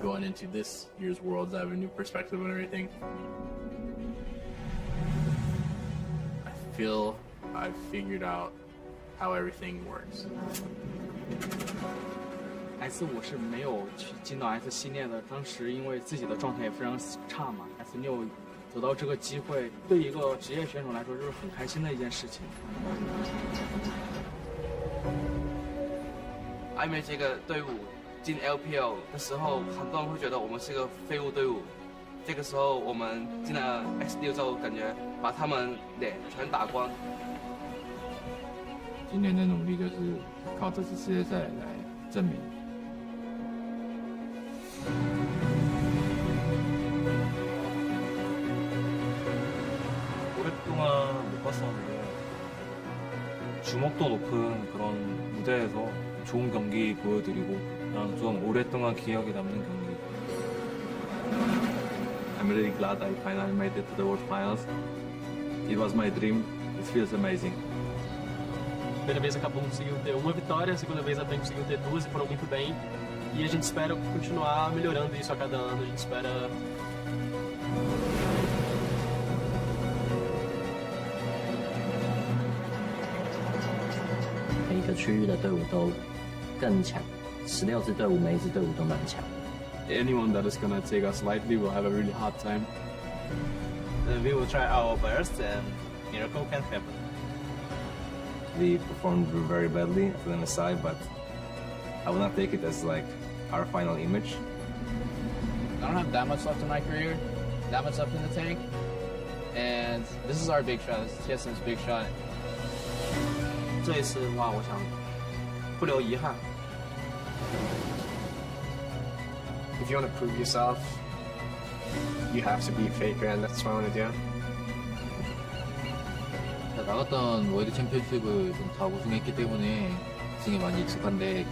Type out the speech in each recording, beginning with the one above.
going into this year's Worlds, I have a new perspective on everything. I feel I've figured out how everything works. S 5是没有去进到 S 系列的，当时因为自己的状态也非常差嘛。S 6得到这个机会，对一个职业选手来说就是很开心的一件事情。艾美这个队伍进 LPL 的时候，很多人会觉得我们是个废物队伍。这个时候我们进了 S6之后，感觉把他们脸全打光。今年的努力就是靠这次世界赛来证明。 오랫동안 못 봤었는데 주목도 높은 그런 무대에서 좋은 경기 보여드리고 그냥 좀 오랫동안 기억에 남는 경기. I'm really glad I finally made it to the World Finals. It was my dream. It feels amazing. Primeira vez a Kabum conseguiu ter uma vitória, a segunda vez a PEN conseguiu ter duas e foram muito bem. E a gente espera continuar melhorando isso a cada ano. A gente espera 每一个区域的队伍都更强，16支队伍每一支队伍都蛮强。Anyone that is gonna take us lightly will have a really hard time. We will try our best and miracle can happen. We performed very badly for the side, but I will not take it as like our final image. I don't have that much left in my career, that much left in the tank, and this is our big shot. This is TSM's big shot. 这一次的话，我想不留遗憾。 If you want to prove yourself, you have to beat Faker, and that's what I want to do. 나갔던 월드 챔피언십을 좀 다 우승했기 때문에 우승에 많이 익숙한데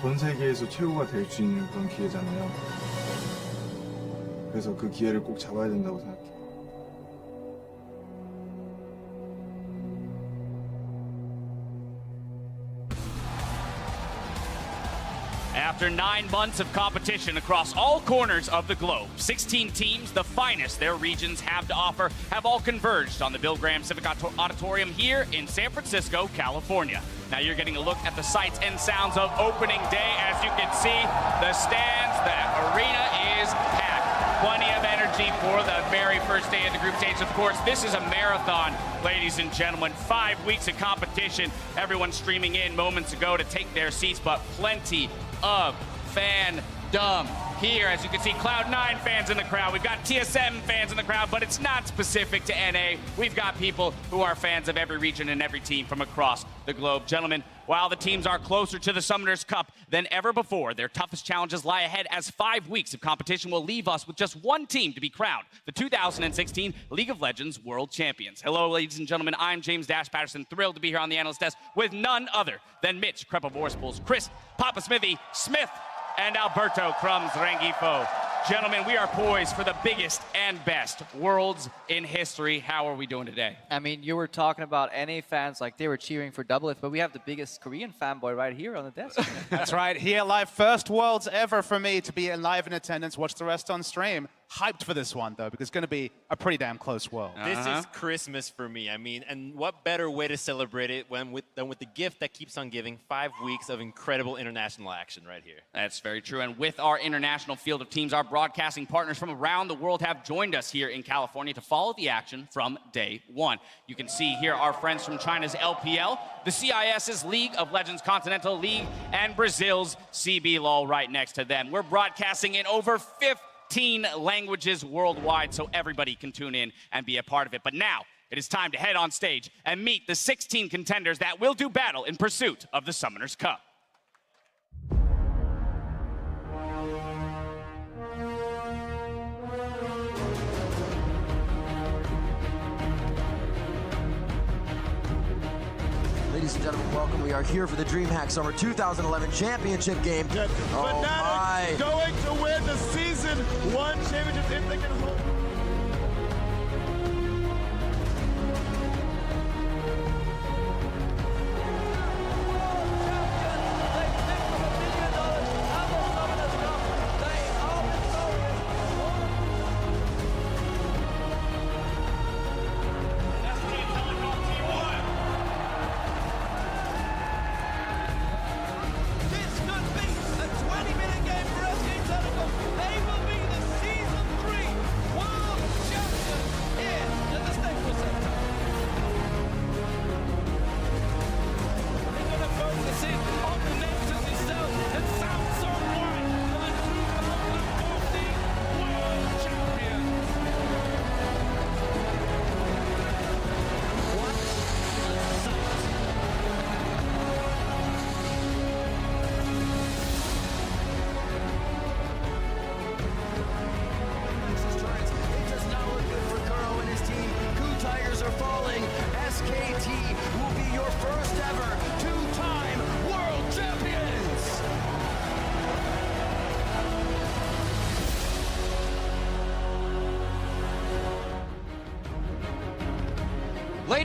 전 세계에서 최고가 될 수 있는 그런 기회잖아요. 그래서 그 기회를 꼭 잡아야 된다고 생각해요. After 9 months of competition across all corners of the globe, 16 teams, the finest their regions have to offer, have all converged on the Bill Graham Civic Auditorium here in San Francisco, California. Now you're getting a look at the sights and sounds of opening day. As you can see, the stands, the arena is packed. Plenty of energy for the very first day of the group stage. Of course, this is a marathon, ladies and gentlemen. 5 weeks of competition. Everyone streaming in moments ago to take their seats, but plenty of fandom here. As you can see, Cloud9 fans in the crowd. We've got TSM fans in the crowd, but it's not specific to NA. We've got people who are fans of every region and every team from across the globe. Gentlemen, while the teams are closer to the Summoners Cup than ever before, their toughest challenges lie ahead as 5 weeks of competition will leave us with just one team to be crowned, the 2016 League of Legends World Champions. Hello, ladies and gentlemen. I'm James Dash Patterson, thrilled to be here on the analyst desk with none other than Mitch Krepovorspools, Chris Papa Smithy Smith, and Alberto Crumbs Rengifo. Gentlemen, we are poised for the biggest and best Worlds in history. How are we doing today? I mean, you were talking about NA fans like they were cheering for Doublelift, but we have the biggest Korean fanboy right here on the desk. That's right, here live. First Worlds ever for me to be live in attendance. Watch the rest on stream. Hyped for this one, though, because it's going to be a pretty damn close World. This is Christmas for me. I mean, and what better way to celebrate it than with the gift that keeps on giving, 5 weeks of incredible international action right here. That's very true. And with our international field of teams, our broadcasting partners from around the world have joined us here in California to follow the action from day one. You can see here our friends from China's LPL, the CIS's League of Legends Continental League, and Brazil's CBLOL right next to them. We're broadcasting in over 15 languages worldwide, so everybody can tune in and be a part of it. But now, it is time to head on stage and meet the 16 contenders that will do battle in pursuit of the Summoners Cup. Ladies and gentlemen, welcome. We are here for the DreamHack Summer 2011 Championship game. Fnatic going to win the Season 1 championship if they can hold.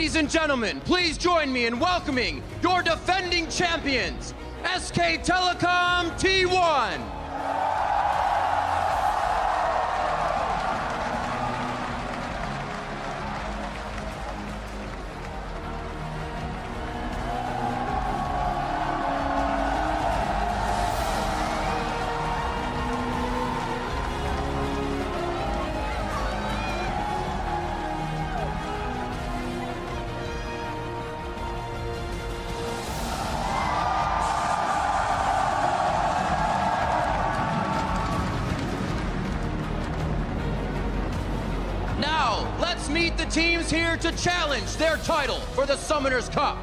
Ladies and gentlemen, please join me in welcoming your defending champions, SK Telecom T1. Meet the teams here to challenge their title for the Summoners Cup.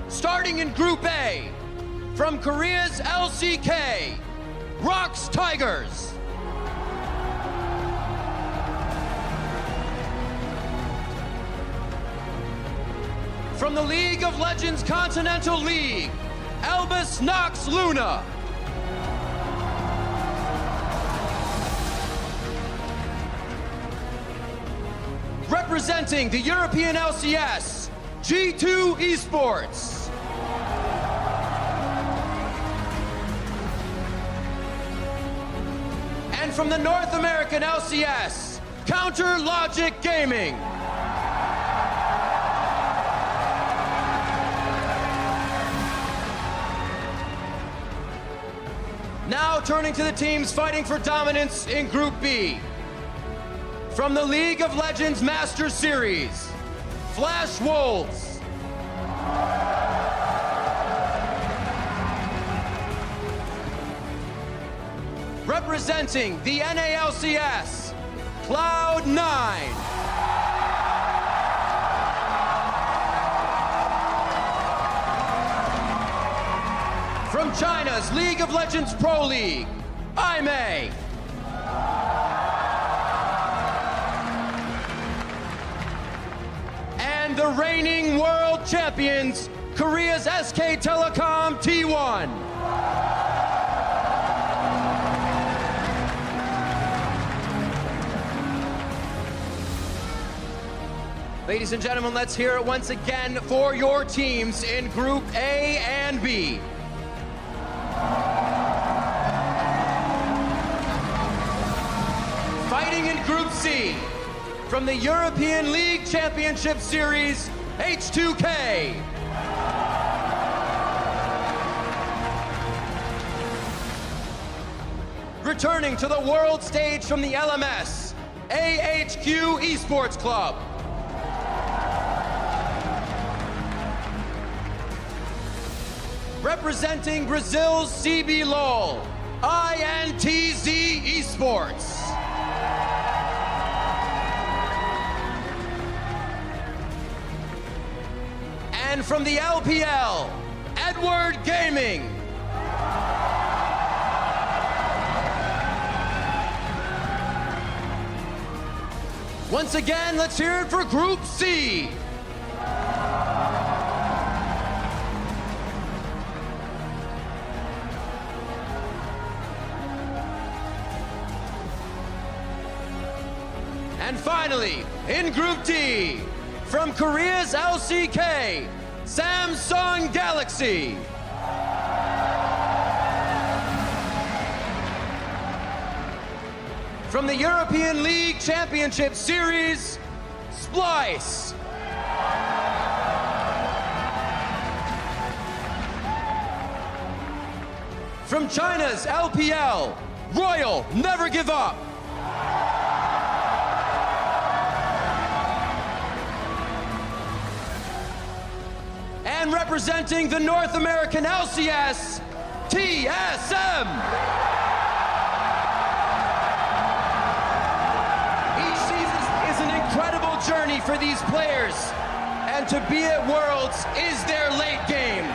Starting in Group A, from Korea's LCK, ROX Tigers. From the League of Legends Continental League, Albus Nox Luna. Representing the European LCS, G2 Esports. And from the North American LCS, Counter Logic Gaming. Now turning to the teams fighting for dominance in Group B. From the League of Legends Master Series, Flash Wolves. Representing the NALCS, Cloud9. From China's League of Legends Pro League, IMEI. The reigning world champions, Korea's SK Telecom T1. Ladies and gentlemen, let's hear it once again for your teams in Group A and B. Fighting in Group C, from the European League Championship Series, H2K. Returning to the world stage from the LMS, AHQ Esports Club. Representing Brazil's CBLOL, INTZ Esports. And from the LPL, Edward Gaming. Once again, let's hear it for Group C. And finally, in Group D, from Korea's LCK, Samsung Galaxy. From the European League Championship Series, Splice. From China's LPL, Royal Never Give Up. And representing the North American LCS, TSM. Each season is an incredible journey for these players, and to be at Worlds is their late game.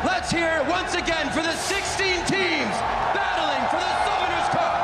Let's hear it once again for the 16 teams battling for the Summoners Cup.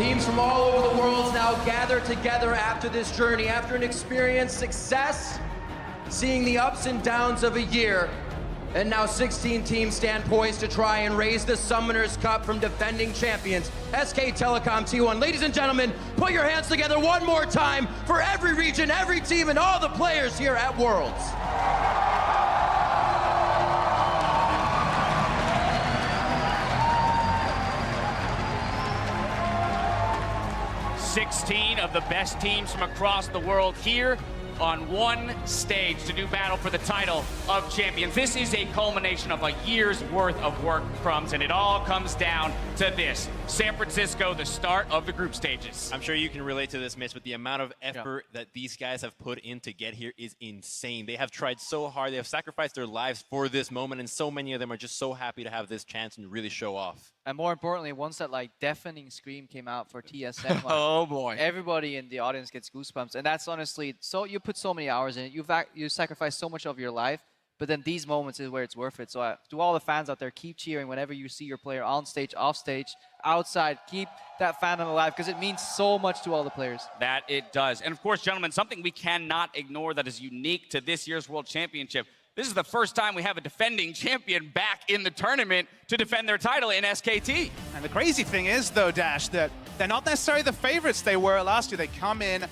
Teams from all over the world now gather together after this journey, after an experience, success, seeing the ups and downs of a year. And now 16 teams stand poised to try and raise the Summoners Cup from defending champions, SK Telecom T1. Ladies and gentlemen, put your hands together one more time for every region, every team, and all the players here at Worlds. "16 of the best teams from across the world here on one stage to do battle for the title of champions. This is a culmination of a year's worth of work, Crumbs, and it all comes down to this. San Francisco, the start of the group stages. I'm sure you can relate to this, Mitch, but the amount of effort that these guys have put in to get here is insane. They have tried so hard. They have sacrificed their lives for this moment, and so many of them are just so happy to have this chance and really show off. And more importantly, once that like deafening scream came out for TSM, like, oh boy, everybody in the audience gets goosebumps, and that's honestly so. You put so many hours in it. You sacrifice so much of your life, but then these moments is where it's worth it. So to all the fans out there, keep cheering whenever you see your player on stage, off stage, outside. Keep that fandom alive because it means so much to all the players. That it does. And of course, gentlemen, something we cannot ignore that is unique to this year's World Championship. This is the first time we have a defending champion back in the tournament to defend their title in SKT. And the crazy thing is, though, Dash, that they're not necessarily the favorites they were last year. They come in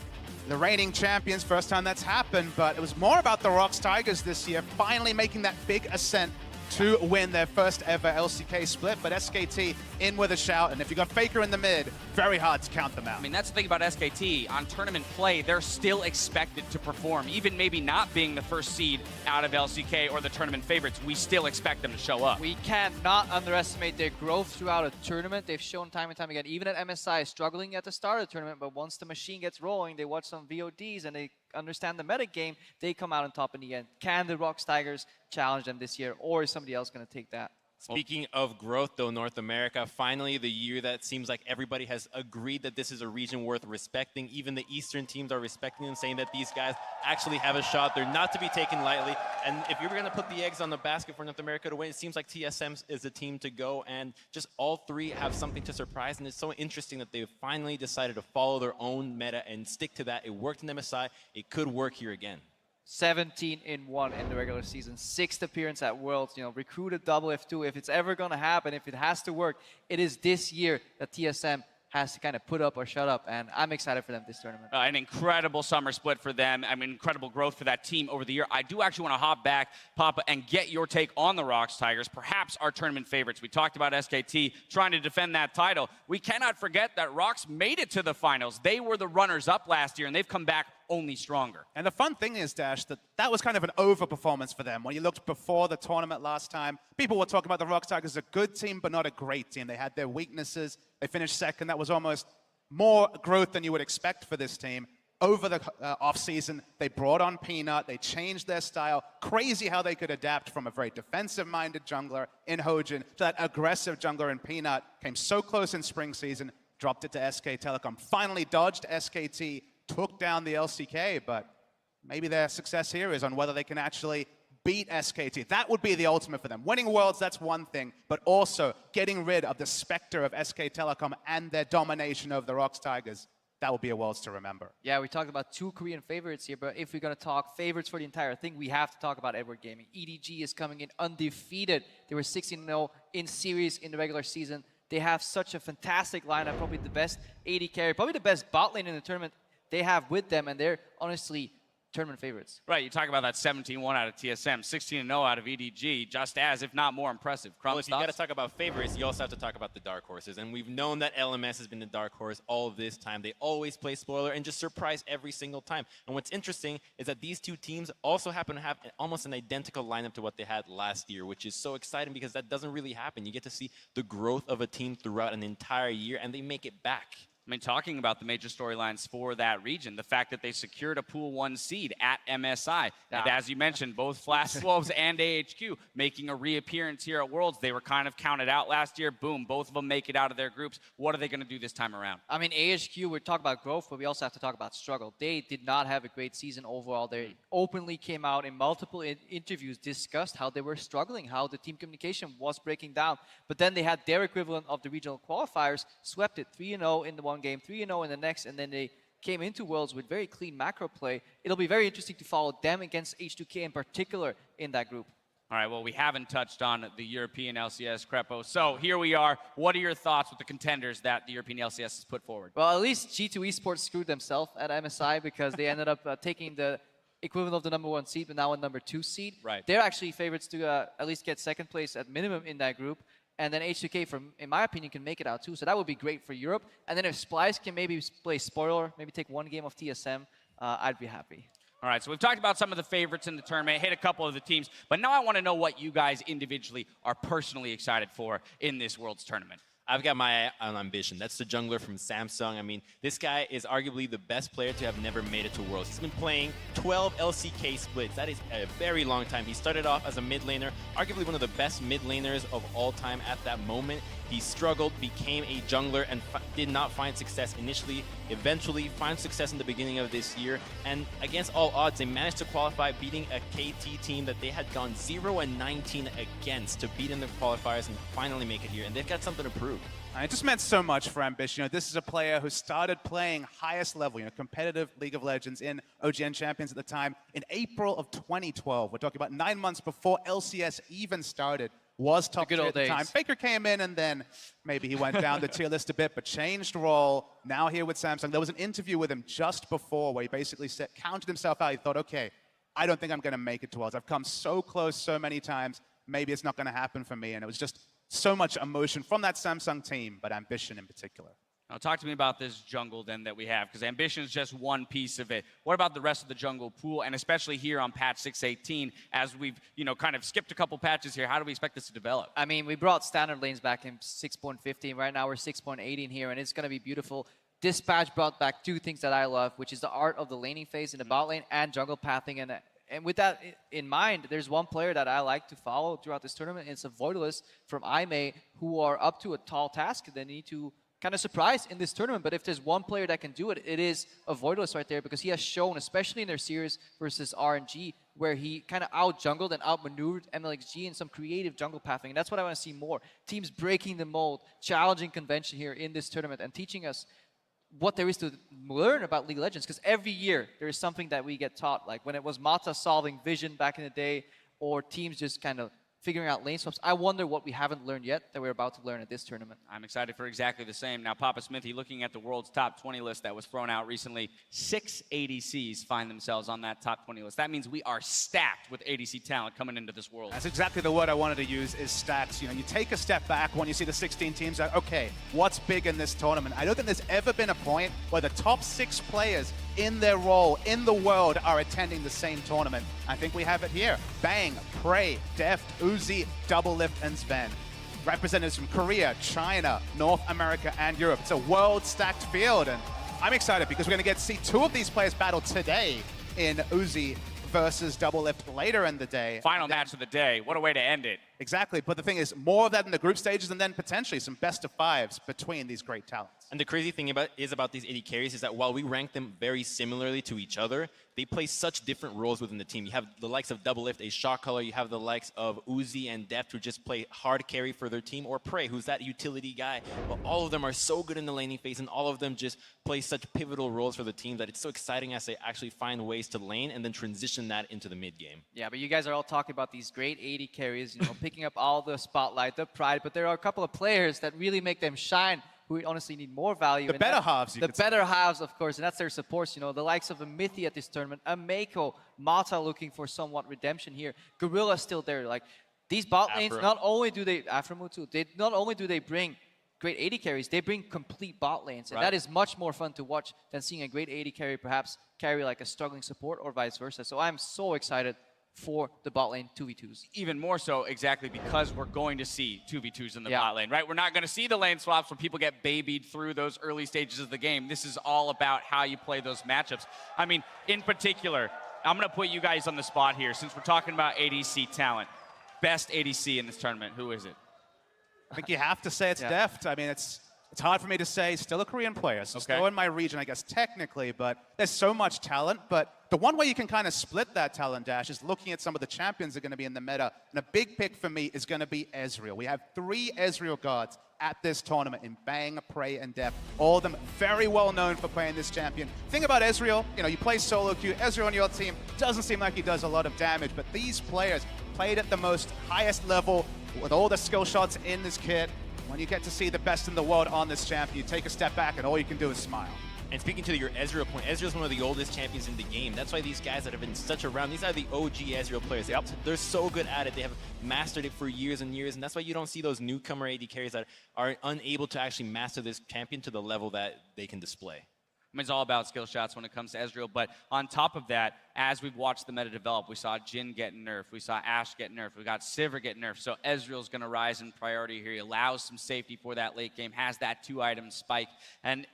the reigning champions, first time that's happened, but it was more about the ROX Tigers this year, finally making that big ascent to win their first ever LCK split. But SKT in with a shout, and if you got Faker in the mid, very hard to count them out. I mean, that's the thing about SKT. On tournament play, they're still expected to perform. Even maybe not being the first seed out of LCK or the tournament favorites, we still expect them to show up. We cannot underestimate their growth throughout a tournament. They've shown time and time again, even at MSI, struggling at the start of the tournament, but once the machine gets rolling, they watch some VODs and they understand the meta game, they come out on top in the end. Can the ROX Tigers challenge them this year, or is somebody else going to take that? Speaking of growth, though, North America, finally the year that seems like everybody has agreed that this is a region worth respecting. Even the Eastern teams are respecting them, saying that these guys actually have a shot. They're not to be taken lightly. And if you're going to put the eggs on the basket for North America to win, it seems like TSM is the team to go. And just all three have something to surprise. And it's so interesting that they've finally decided to follow their own meta and stick to that. It worked in MSI. It could work here again. 17-1 in the regular season, 6th appearance at Worlds, you know, recruited double F2. If it's ever going to happen, if it has to work, it is this year that TSM has to kind of put up or shut up, and I'm excited for them this tournament. An incredible summer split for them. I mean, incredible growth for that team over the year. I do actually want to hop back, Papa, and get your take on the ROX Tigers, perhaps our tournament favorites. We talked about SKT trying to defend that title. We cannot forget that ROX made it to the finals. They were the runners-up last year, and they've come back only stronger. And the fun thing is, Dash, that was kind of an over-performance for them. When you looked before the tournament last time, people were talking about the ROX Tigers as a good team, but not a great team. They had their weaknesses. They finished second. That was almost more growth than you would expect for this team. Over the offseason, they brought on Peanut. They changed their style. Crazy how they could adapt from a very defensive-minded jungler in Hojin to that aggressive jungler in Peanut. Came so close in spring season, dropped it to SK Telecom. Finally dodged SKT, took down the LCK, but maybe their success here is on whether they can actually beat SKT. That would be the ultimate for them. Winning Worlds, that's one thing, but also getting rid of the specter of SK Telecom and their domination over the ROX Tigers. That will be a Worlds to remember. Yeah, we talked about 2 Korean favorites here, but if we're going to talk favorites for the entire thing, we have to talk about Edward Gaming. EDG is coming in undefeated. They were 16-0 in series in the regular season. They have such a fantastic lineup, probably the best AD carry, probably the best bot lane in the tournament they have with them, and they're honestly tournament favorites. Right, you talk about that 17-1 out of TSM, 16-0 out of EDG, just as, if not more impressive. Well, if you got to talk about favorites, you also have to talk about the dark horses. And we've known that LMS has been the dark horse all of this time. They always play spoiler and just surprise every single time. And what's interesting is that these two teams also happen to have almost an identical lineup to what they had last year, which is so exciting because that doesn't really happen. You get to see the growth of a team throughout an entire year, and they make it back. I mean, talking about the major storylines for that region, the fact that they secured a Pool 1 seed at MSI. And as you mentioned, both Flash Wolves and AHQ making a reappearance here at Worlds. They were kind of counted out last year. Boom, both of them make it out of their groups. What are they going to do this time around? I mean, AHQ, we're talking about growth, but we also have to talk about struggle. They did not have a great season overall. They openly came out in multiple interviews, discussed how they were struggling, how the team communication was breaking down. But then they had their equivalent of the regional qualifiers, swept it 3-0 in the one one game, 3-0 in the next, and then they came into Worlds with very clean macro play. It'll be very interesting to follow them against H2K in particular in that group. All right, well, we haven't touched on the European LCS, Crepo. So here we are. What are your thoughts with the contenders that the European LCS has put forward? Well, at least G2 Esports screwed themselves at MSI because they ended up taking the equivalent of the #1 seed, but now a #2 seed. Right. They're actually favorites to at least get second place at minimum in that group. And then H2K, in my opinion, can make it out too. So that would be great for Europe. And then if Splice can maybe play spoiler, maybe take one game of TSM, I'd be happy. All right, so we've talked about some of the favorites in the tournament, hit a couple of the teams, but now I want to know what you guys individually are personally excited for in this Worlds tournament. I've got my eye on Ambition. That's the jungler from Samsung. I mean, this guy is arguably the best player to have never made it to Worlds. He's been playing 12 LCK splits. That is a very long time. He started off as a mid laner, arguably one of the best mid laners of all time at that moment. He struggled, became a jungler, and did not find success initially. Eventually, found success in the beginning of this year. And against all odds, they managed to qualify, beating a KT team that they had gone 0-19 against to beat in the qualifiers and finally make it here. And they've got something to prove. It just meant so much for Ambition. This is a player who started playing highest level, competitive League of Legends in OGN Champions at the time in April of 2012. We're talking about 9 months before LCS even started. Was top tier at the time. Faker came in and then maybe he went down the tier list a bit, but changed role. Now here with Samsung. There was an interview with him just before where he basically counted himself out. He thought, okay, I don't think I'm going to make it to Worlds. I've come so close so many times. Maybe it's not going to happen for me. And it was just so much emotion from that Samsung team, but Ambition in particular. Now talk to me about this jungle then that we have, because Ambition is just one piece of it. What about the rest of the jungle pool, and especially here on patch 6.18, as we've kind of skipped a couple patches here, how do we expect this to develop? I mean, we brought standard lanes back in 6.15. Right now we're 6.18 here, and it's going to be beautiful. This patch brought back two things that I love, which is the art of the laning phase in the bot lane and jungle pathing. And with that in mind, there's one player that I like to follow throughout this tournament. And it's a Voidalist from IMEI who are up to a tall task. They need to kind of surprise in this tournament, but if there's one player that can do it, it is a Voidalist right there, because he has shown, especially in their series versus RNG, where he kind of out-jungled and out-maneuvered MLXG in some creative jungle pathing, and that's what I want to see more. Teams breaking the mold, challenging convention here in this tournament, and teaching us what there is to learn about League of Legends, because every year there is something that we get taught, like when it was Mata solving Vision back in the day, or teams just kind of figuring out lane swaps. I wonder what we haven't learned yet that we're about to learn at this tournament. I'm excited for exactly the same. Now, Papa Smithy, looking at the world's top 20 list that was thrown out recently, 6 ADCs find themselves on that top 20 list. That means we are stacked with ADC talent coming into this world. That's exactly the word I wanted to use, is stacks. You take a step back when you see the 16 teams, like, okay, what's big in this tournament? I don't think there's ever been a point where the top 6 players in their role in the world are attending the same tournament. I think we have it here. Bang, Prey, Deft, Uzi, Doublelift, and Sven. Representatives from Korea, China, North America, and Europe. It's a world-stacked field, and I'm excited because we're going to get to see 2 of these players battle today in Uzi versus Doublelift later in the day. Final match of the day. What a way to end it. Exactly, but the thing is, more of that in the group stages, and then potentially some best of 5s between these great talents. And the crazy thing about these AD carries is that while we rank them very similarly to each other, they play such different roles within the team. You have the likes of Doublelift, a shot caller. You have the likes of Uzi and Deft, who just play hard carry for their team, or Prey, who's that utility guy. But all of them are so good in the laning phase, and all of them just play such pivotal roles for the team that it's so exciting as they actually find ways to lane and then transition that into the mid game. Yeah, but you guys are all talking about these great AD carries, picking up all the spotlight, the pride, but there are a couple of players that really make them shine, who honestly need more value. The better halves, The better halves, of course, and that's their supports. The likes of a Mythi at this tournament, a Mako, Mata looking for somewhat redemption here. Gorilla still there. Like, these bot lanes, not only do they, Aframu too, not only do they bring great AD carries, they bring complete bot lanes. And that is much more fun to watch than seeing a great AD carry perhaps carry like a struggling support or vice versa. So I'm so excited for the bot lane 2v2s. Even more so, exactly, because we're going to see 2v2s in the bot lane, right? We're not going to see the lane swaps where people get babied through those early stages of the game. This is all about how you play those matchups. I mean, in particular, I'm going to put you guys on the spot here, since we're talking about ADC talent. Best ADC in this tournament, who is it? I think you have to say it's Deft. I mean, it's hard for me to say. Still a Korean player, so still in my region, I guess, technically, but there's so much talent. But the one way you can kind of split that talent dash is looking at some of the champions that are going to be in the meta. And a big pick for me is going to be Ezreal. We have 3 Ezreal gods at this tournament in Bang, Prey, and Depth. All of them very well known for playing this champion. Thing about Ezreal, you play solo queue. Ezreal on your team doesn't seem like he does a lot of damage, but these players played at the most highest level with all the skill shots in this kit. When you get to see the best in the world on this champion, you take a step back and all you can do is smile. And speaking to your Ezreal point, Ezreal's one of the oldest champions in the game. That's why these guys that have been such around, these are the OG Ezreal players. Yep. They're so good at it. They have mastered it for years and years, and that's why you don't see those newcomer AD carries that are unable to actually master this champion to the level that they can display. I mean, it's all about skill shots when it comes to Ezreal, but on top of that, as we've watched the meta develop, we saw Jhin get nerfed, we saw Ashe get nerfed, we got Sivir get nerfed, so Ezreal's going to rise in priority here. He allows some safety for that late game, has that 2-item spike, and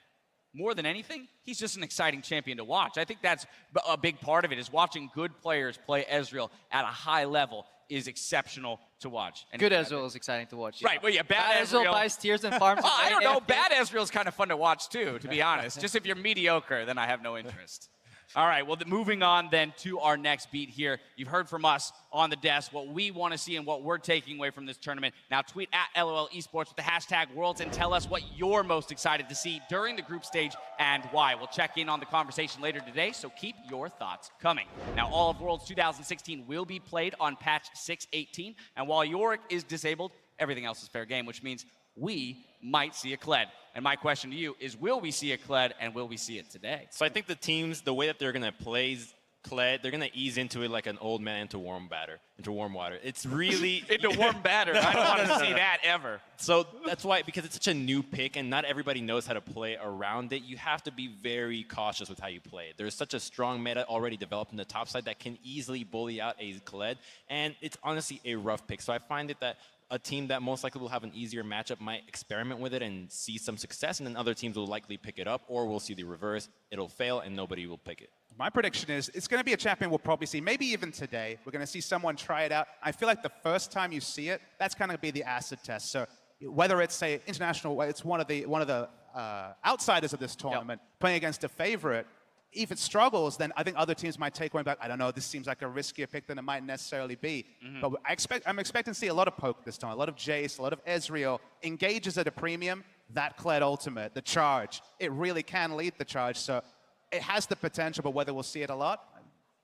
more than anything, he's just an exciting champion to watch. I think that's a big part of it, is watching good players play Ezreal at a high level is exceptional to watch. And good Ezreal is exciting to watch. Right, well, yeah, bad Ezreal buys tiers and farms. I don't know, bad Ezreal is kind of fun to watch too, to be honest. Just if you're mediocre, then I have no interest. All right, well, moving on then to our next beat here. You've heard from us on the desk what we want to see and what we're taking away from this tournament. Now tweet at LOL Esports with the hashtag Worlds and tell us what you're most excited to see during the group stage and why. We'll check in on the conversation later today, so keep your thoughts coming. Now, all of Worlds 2016 will be played on patch 6.18, and while Yorick is disabled, everything else is fair game, which means we might see a Kled. And my question to you is, will we see a Kled, and will we see it today? So I think the teams, the way that they're going to play Kled, they're going to ease into it like an old man into warm water. It's really... into warm batter. I don't want to see that ever. So that's why, because it's such a new pick and not everybody knows how to play around it, you have to be very cautious with how you play it. There's such a strong meta already developed in the top side that can easily bully out a Kled, and it's honestly a rough pick. So I find it that a team that most likely will have an easier matchup might experiment with it and see some success, and then other teams will likely pick it up, or we'll see the reverse. It'll fail, and nobody will pick it. My prediction is it's going to be a champion we'll probably see, maybe even today. We're going to see someone try it out. I feel like the first time you see it, that's going to be the acid test. So whether it's, say, international, it's one of the outsiders of this tournament playing against a favorite, if it struggles, then I think other teams might take one back. I don't know, this seems like a riskier pick than it might necessarily be. But I'm expecting to see a lot of poke this time, a lot of Jace, a lot of Ezreal. Engages at a premium, that Kled ultimate, the charge, it really can lead the charge. So it has the potential, but whether we'll see it a lot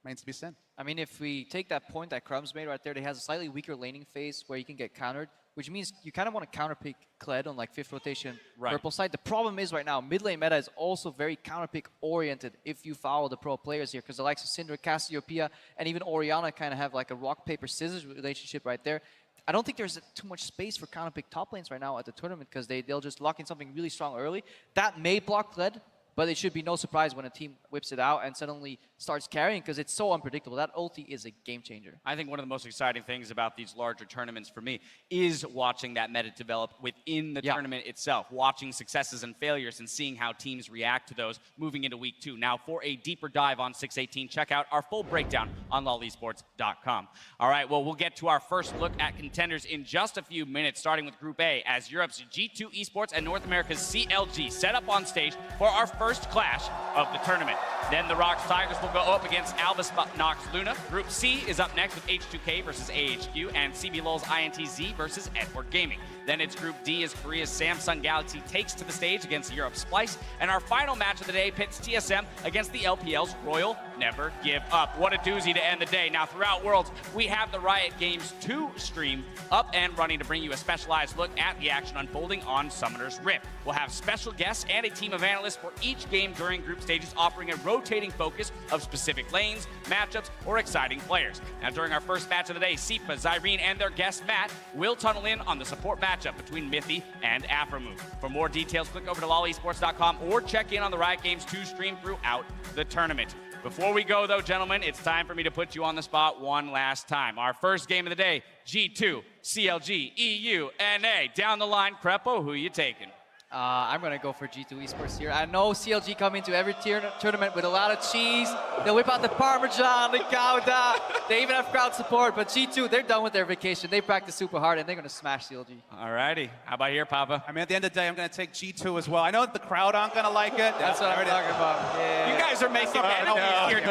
remains to be seen. I mean, if we take that point that Crumbs made right there, he has a slightly weaker laning phase where you can get countered, which means you kind of want to counterpick Kled on like 5th rotation purple side. The problem is right now, mid lane meta is also very counterpick oriented if you follow the pro players here, because the likes of Syndra, Cassiopeia, and even Orianna kind of have like a rock, paper, scissors relationship right there. I don't think there's too much space for counterpick top lanes right now at the tournament, because they'll just lock in something really strong early. That may block Kled, but it should be no surprise when a team whips it out and suddenly starts carrying, because it's so unpredictable. That ulti is a game changer. I think one of the most exciting things about these larger tournaments for me is watching that meta develop within the tournament itself, watching successes and failures and seeing how teams react to those moving into week 2. Now, for a deeper dive on 618, check out our full breakdown on lolesports.com. All right, well, we'll get to our first look at contenders in just a few minutes, starting with Group A, as Europe's G2 Esports and North America's CLG set up on stage for our first clash of the tournament. Then the Rocks Tigers will go up against Albus Nox Luna. Group C is up next with H2K versus AHQ and CB Lulz INTZ versus Edward Gaming. Then it's Group D as Korea's Samsung Galaxy takes to the stage against Europe's Splice. And our final match of the day pits TSM against the LPL's Royal Never Give Up. What a doozy to end the day. Now, throughout Worlds, we have the Riot Games 2 stream up and running to bring you a specialized look at the action unfolding on Summoner's Rift. We'll have special guests and a team of analysts for each game during group stages, offering a rotating focus of specific lanes, matchups, or exciting players. Now, during our first match of the day, Sifa, Zyrene, and their guest Matt will tunnel in on the support matchup between Mithy and Aphromoo. For more details, click over to lolesports.com or check in on the Riot Games 2 stream throughout the tournament. Before we go, though, gentlemen, it's time for me to put you on the spot one last time. Our first game of the day, G2, CLG, EU, NA. Down the line, Crepo, who you taking? I'm going to go for G2 Esports here. I know CLG come into every tournament with a lot of cheese. They'll whip out the Parmesan, the Gouda. They even have crowd support. But G2, they're done with their vacation. They practice super hard, and they're going to smash CLG. Alrighty. How about here, Papa? I mean, at the end of the day, I'm going to take G2 as well. I know that the crowd aren't going to like it. That's what I'm talking about. Yeah. You guys are making enemies here.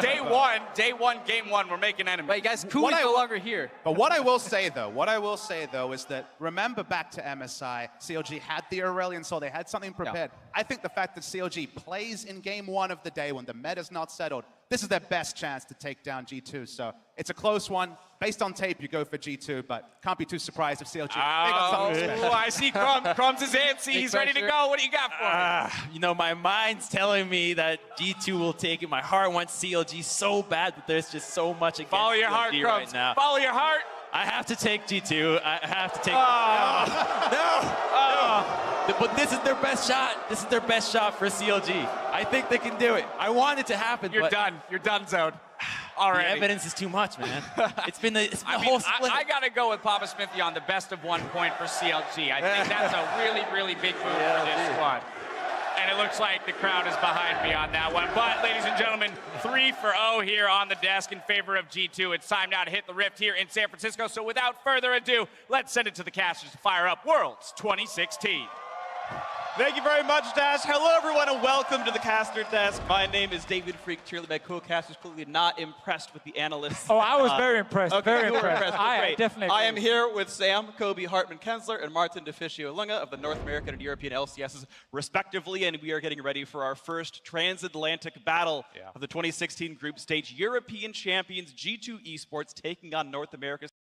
Day one, game one, we're making enemies. But you guys, Kui's no longer here. But what I will say, though, is that remember back to MSI, CLG had the Aurelion Soul. They had something prepared. I think the fact that CLG plays in game one of the day when the meta's not settled, this is their best chance to take down G2. So it's a close one. Based on tape, you go for G2, but can't be too surprised if CLG. They got something special. I see Crumbs is antsy. He's ready to go. What do you got for me? You know, my mind's telling me that G2 will take it. My heart wants CLG so bad, but there's just so much against Follow your heart, CLG Crumbs. right now. Follow your heart. I have to take G2. I have to take. No. But this is their best shot. This is their best shot for CLG. I think they can do it. I want it to happen. You're done. You're done, Zone. All right. The evidence is too much, man. It's been the whole split. I got to go with Papa Smithy on the best of 1 point for CLG. I think that's a really, really big move for this squad. And it looks like the crowd is behind me on that one. But, ladies and gentlemen, 3-0 here on the desk in favor of G2. It's time now to hit the rift here in San Francisco. So without further ado, let's send it to the casters to fire up Worlds 2016. Thank you very much, Dash. Hello, everyone, and welcome to the Caster Desk. My name is David Freak. Cheerlead by co-casters, clearly not impressed with the analysts. Oh, I was very impressed. Okay, very you were impressed. Great. Definitely. I am here with Sam, Kobe, Hartman, Kensler, and Martin DeFicio Lunga of the North American and European LCSs, respectively, and we are getting ready for our first transatlantic battle of the 2016 group stage. European champions G2 Esports taking on North America's